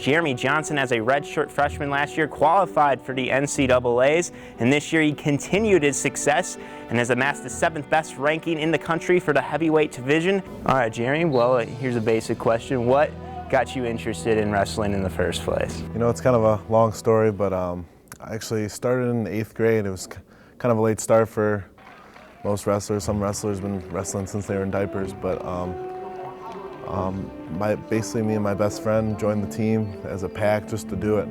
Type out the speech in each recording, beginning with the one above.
Jeremy Johnson, as a redshirt freshman last year, qualified for the NCAAs, and this year he continued his success and has amassed the 7th best ranking in the country for the heavyweight division. All right, Jeremy, well, here's a basic question. What got you interested in wrestling in the first place? You know, it's kind of a long story, but I actually started in 8th grade. It was kind of a late start for most wrestlers. Some wrestlers have been wrestling since they were in diapers, but basically me and my best friend joined the team as a pack just to do it,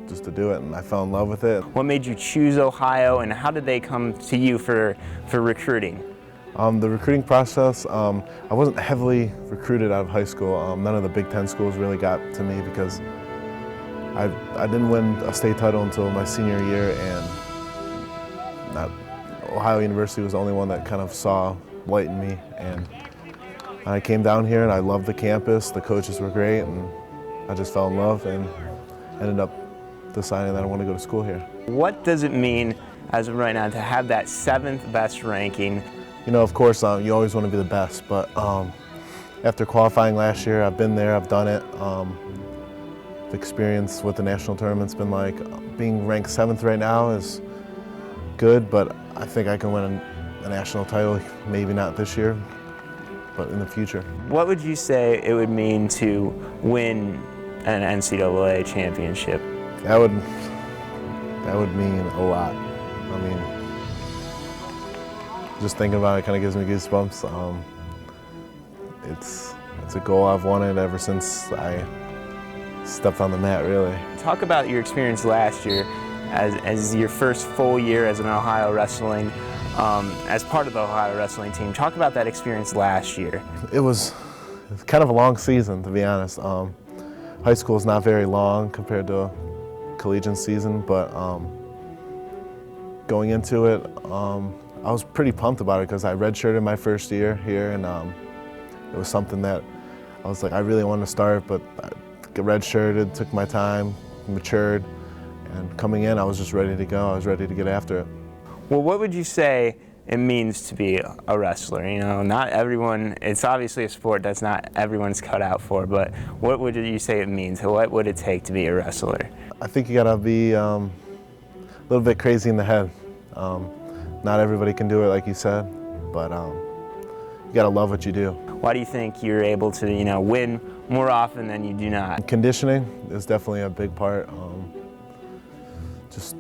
just to do it, and I fell in love with it. What made you choose Ohio, and how did they come to you for recruiting? The recruiting process, I wasn't heavily recruited out of high school. None of the Big Ten schools really got to me because I didn't win a state title until my senior year, and Ohio University was the only one that kind of saw light in me. And I came down here and I loved the campus, the coaches were great, and I just fell in love and ended up deciding that I want to go to school here. What does it mean, as of right now, to have that 7th best ranking? You know, of course, you always want to be the best, but after qualifying last year, I've been there, I've done it. The experience with the national tournament's been like, being ranked 7th right now is good, but I think I can win a national title, maybe not this year, but in the future. What would you say it would mean to win an NCAA championship? That would mean a lot. I mean, just thinking about it kind of gives me goosebumps. It's a goal I've wanted ever since I stepped on the mat, really. Talk about your experience last year as your first full year as an Ohio wrestling, as part of the Ohio wrestling team. Talk about that experience last year. It was kind of a long season, to be honest. High school is not very long compared to a collegiate season, but going into it, I was pretty pumped about it because I redshirted my first year here, and it was something that I was like, I really wanted to start, but I redshirted, took my time, matured, and coming in, I was just ready to go. I was ready to get after it. Well, what would you say it means to be a wrestler? You know, not everyone, it's obviously a sport that's not everyone's cut out for, but what would you say it means? What would it take to be a wrestler? I think you gotta be a little bit crazy in the head. Not everybody can do it, like you said, but you gotta love what you do. Why do you think you're able to, you know, win more often than you do not? Conditioning is definitely a big part. Just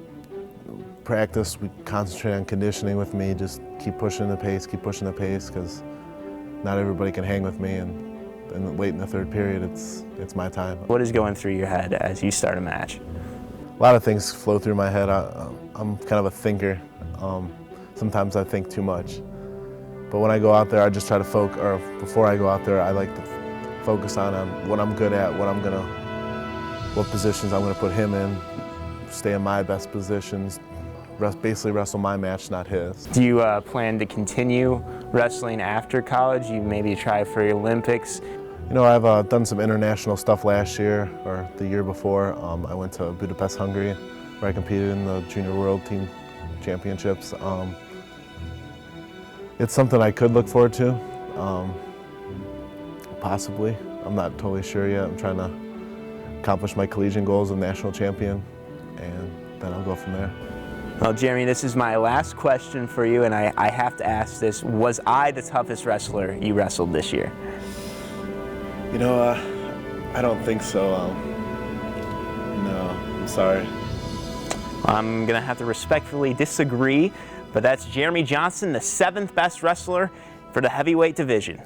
practice, we concentrate on conditioning with me, just keep pushing the pace, because not everybody can hang with me, and late in the 3rd period, it's my time. What is going through your head as you start a match? A lot of things flow through my head. I'm kind of a thinker. Sometimes I think too much. But when I go out there, I just try to focus, or before I go out there, I like to focus on what I'm good at, what positions I'm gonna put him in, stay in my best positions, basically wrestle my match, not his. Do you plan to continue wrestling after college? You maybe try for the Olympics? You know, I've done some international stuff last year, or the year before. I went to Budapest, Hungary, where I competed in the Junior World Team Championships. It's something I could look forward to, possibly. I'm not totally sure yet. I'm trying to accomplish my collegiate goals of national champion, and then I'll go from there. Well, Jeremy, this is my last question for you, and I have to ask this. Was I the toughest wrestler you wrestled this year? You know, I don't think so. No, I'm sorry. I'm going to have to respectfully disagree, but that's Jeremy Johnson, the 7th best wrestler for the heavyweight division.